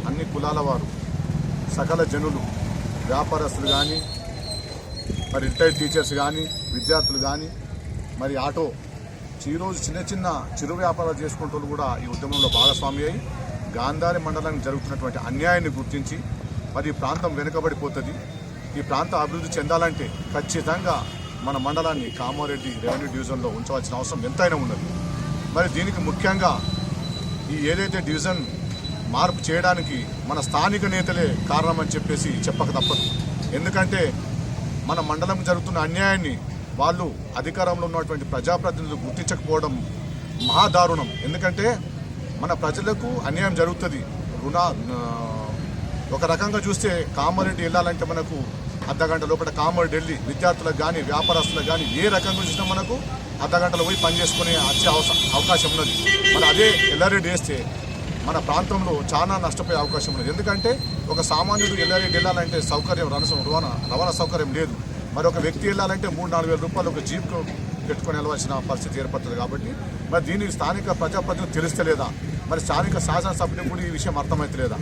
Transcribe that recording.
అన్ని కులాల వారు, సకల జనులు, వ్యాపారస్తులు కానీ, మరి రిటైర్డ్ టీచర్స్ కానీ, విద్యార్థులు కానీ, మరి ఆటో ఈరోజు చిన్న చిన్న చిరు వ్యాపారాలు చేసుకుంటూ కూడా ఈ ఉద్యమంలో భాగస్వామి అయి గాంధారి మండలానికి జరుగుతున్నటువంటి అన్యాయాన్ని గుర్తించి మరి ఈ ప్రాంతం వెనుకబడిపోతుంది, ఈ ప్రాంతం అభివృద్ధి చెందాలంటే ఖచ్చితంగా మన మండలాన్ని కామారెడ్డి రెవెన్యూ డివిజన్లో ఉంచవలసిన అవసరం ఎంతైనా ఉన్నది. మరి దీనికి ముఖ్యంగా ఈ ఏదైతే డివిజన్ మార్పు చేయడానికి మన స్థానిక నేతలే కారణమని చెప్పేసి చెప్పక తప్పదు. ఎందుకంటే మన మండలం జరుగుతున్న అన్యాయాన్ని వాళ్ళు అధికారంలో ఉన్నటువంటి ప్రజాప్రతినిధులు గుర్తించకపోవడం మహాదారుణం. ఎందుకంటే మన ప్రజలకు అన్యాయం జరుగుతుంది. ఒక రకంగా చూస్తే కామారెడ్డి వెళ్ళాలంటే మనకు అర్ధగంట లోపల కామారెడ్డి వెళ్ళి విద్యార్థులకు కానీ, వ్యాపారస్తులకు కానీ ఏ రకంగా చూసినా మనకు అర్ధగంటలో పోయి పని చేసుకునే వచ్చే అవకాశం ఉన్నది. మరి అదే ఎల్లారెడ్డి వేస్తే మన ప్రాంతంలో చాలా నష్టపోయే అవకాశం ఉన్నది. ఎందుకంటే ఒక సామాన్యుడు ఎల్లారెడ్డి వెళ్ళాలంటే సౌకర్యం, రవాణా సౌకర్యం లేదు. మరి ఒక వ్యక్తి వెళ్ళాలంటే 3-4 వేల రూపాయలు ఒక జీప్కు పెట్టుకొని వెళ్ళవలసిన పరిస్థితి ఏర్పడుతుంది. కాబట్టి మరి దీనికి స్థానిక ప్రజాప్రతినిధులు తెలుస్తలేదా, మరి స్థానిక శాసనసభ్యులకు కూడా ఈ విషయం అర్థమవుతలేదా?